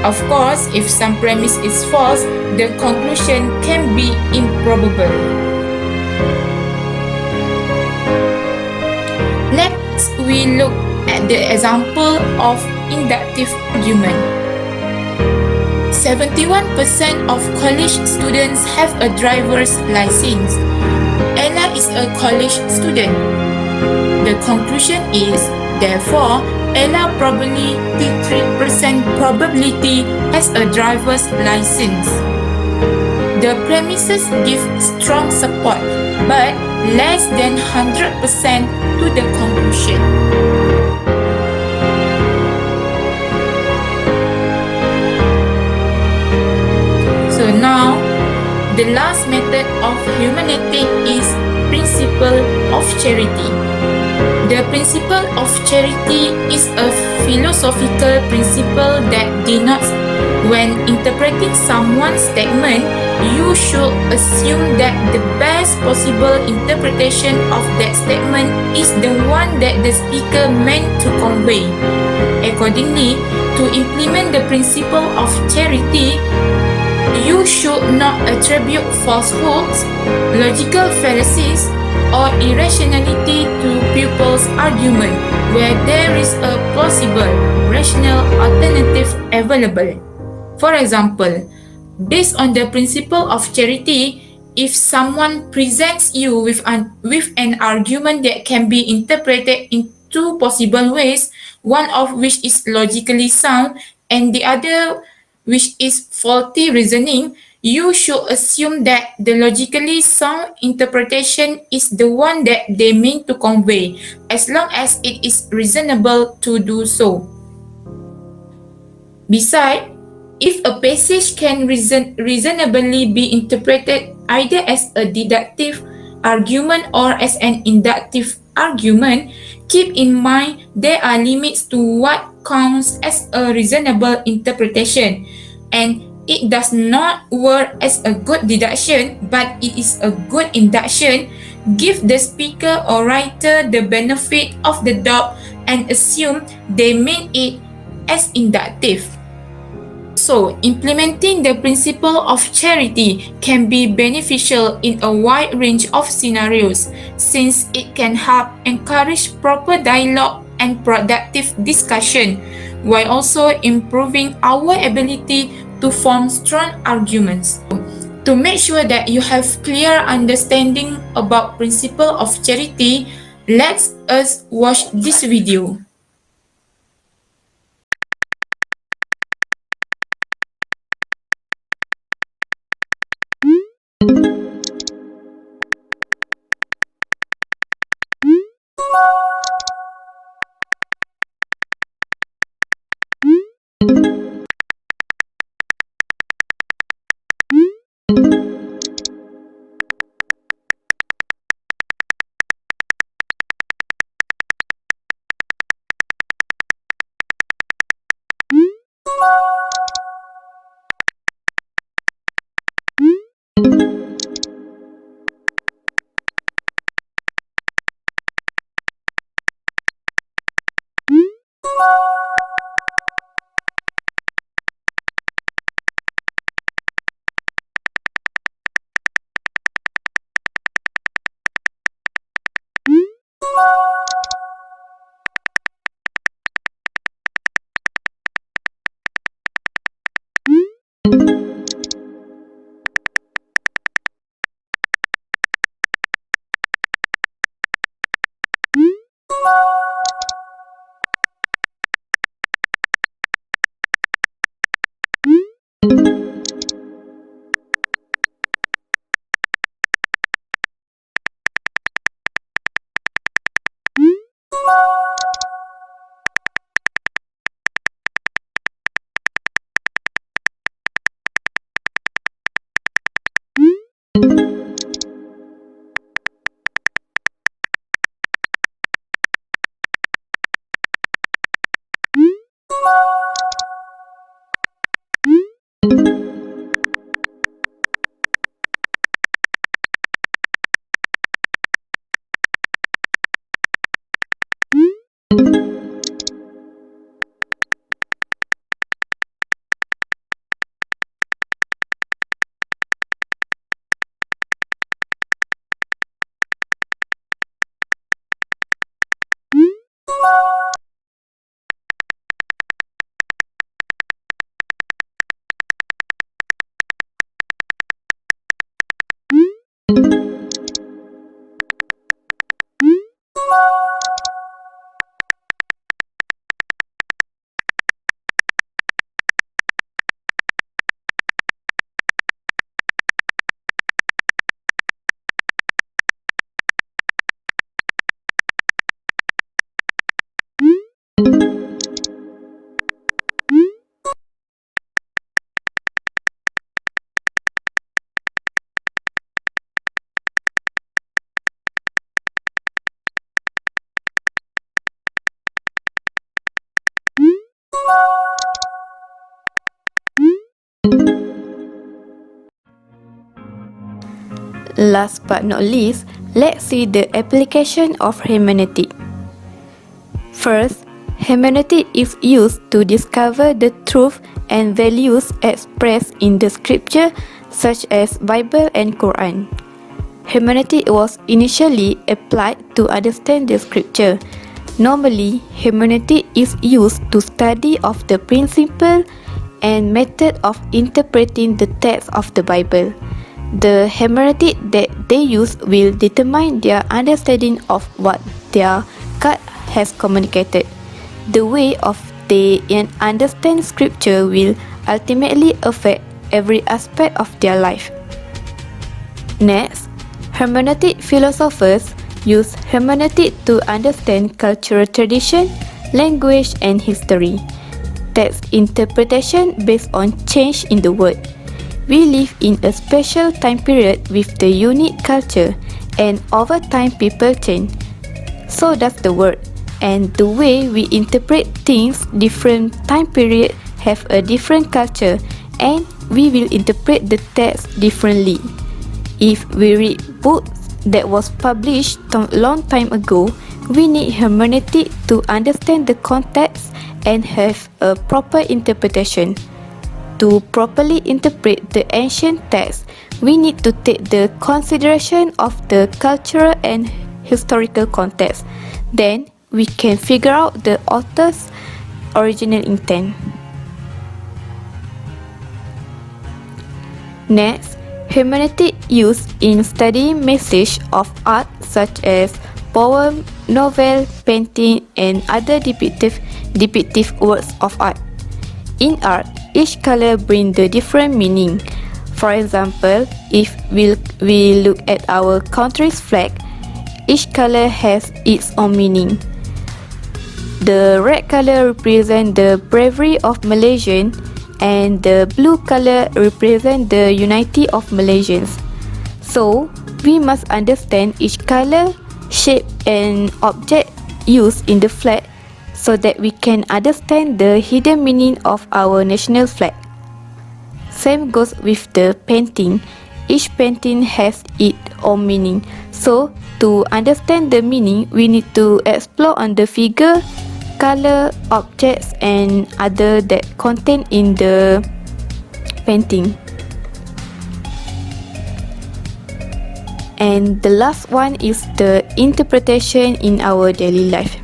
[SPEAKER 24] Of course, if some premise is false, the conclusion can be improbable. Next, we look at the example of inductive argument. 71% of college students have a driver's license. Ella is a college student. The conclusion is, therefore, Ella probably 3% probability has a driver's license. The premises give strong support, but less than 100% to the conclusion. So now, the last method of hermeneutic is principle of charity. The principle of charity is a philosophical principle that denotes when interpreting someone's statement, you should assume that the best possible interpretation of that statement is the one that the speaker meant to convey. Accordingly, to implement the principle of charity, you should not attribute falsehoods, logical fallacies, or irrationality to pupils' argument where there is a plausible, rational alternative available. For example, based on the principle of charity, if someone presents you with an argument that can be interpreted in two possible ways, one of which is logically sound and the other which is faulty reasoning, you should assume that the logically sound interpretation is the one that they mean to convey, as long as it is reasonable to do so. Besides, if a passage can reasonably be interpreted either as a deductive argument or as an inductive argument, keep in mind there are limits to what counts as a reasonable interpretation, and it does not work as a good deduction, but it is a good induction. Give the speaker or writer the benefit of the doubt and assume they mean it as inductive. So, implementing the principle of charity can be beneficial in a wide range of scenarios since it can help encourage proper dialogue and productive discussion while also improving our ability to form strong arguments. To make sure that you have clear understanding about principle of charity, let us watch this video.
[SPEAKER 4] Last but not least, let's see the application of hermeneutic. First, hermeneutic is used to discover the truth and values expressed in the scripture such as Bible and Quran. Hermeneutic was initially applied to understand the scripture. Normally, hermeneutic is used to study of the principle and method of interpreting the text of the Bible. The hermeneutic that they use will determine their understanding of what their God has communicated. The way of they understand scripture will ultimately affect every aspect of their life. Next, hermeneutic philosophers use hermeneutic to understand cultural tradition, language, and history. Text interpretation based on change in the world. We live in a special time period with the unique culture, and over time people change. So does the world, and the way we interpret things different time period have a different culture, and we will interpret the text differently. If we read books that was published a long time ago, we need hermeneutic to understand the context and have a proper interpretation. To properly interpret the ancient text, we need to take the consideration of the cultural and historical context. Then, we can figure out the author's original intent. Next, hermeneutic used in studying message of art such as poem, novel, painting, and other depictive works of art. In art, each color brings the different meaning. For example, if we look at our country's flag, each color has its own meaning. The red color represents the bravery of Malaysians, and the blue color represents the unity of Malaysians. So, we must understand each color, shape, and object used in the flag so that we can understand the hidden meaning of our national flag. Same goes with the painting. Each painting has its own meaning. So, to understand the meaning, we need to explore on the figure, color, objects, and other that contained in the painting. And the last one is the interpretation in our daily life.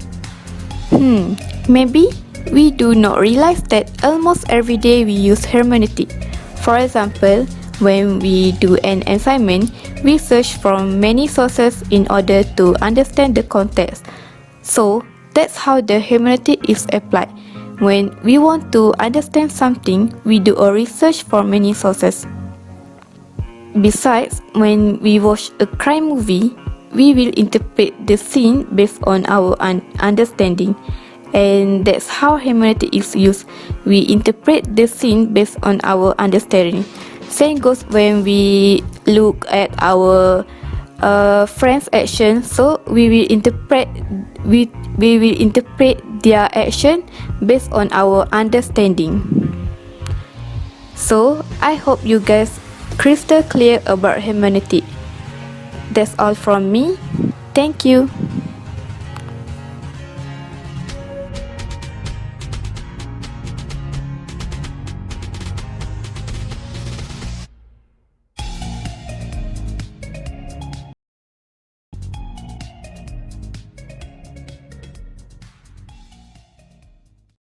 [SPEAKER 4] Maybe we do not realize that almost every day we use hermeneutic. For example, when we do an assignment, we search from many sources in order to understand the context. So, that's how the hermeneutic is applied. When we want to understand something, we do a research from many sources. Besides, when we watch a crime movie, we will interpret the scene based on our understanding. And that's how hermeneutic is used. We interpret the scene based on our understanding. Same goes when we look at our friends' action. So we will interpret their action based on our understanding. So I hope you guys crystal clear about hermeneutic. That's all from me. Thank you.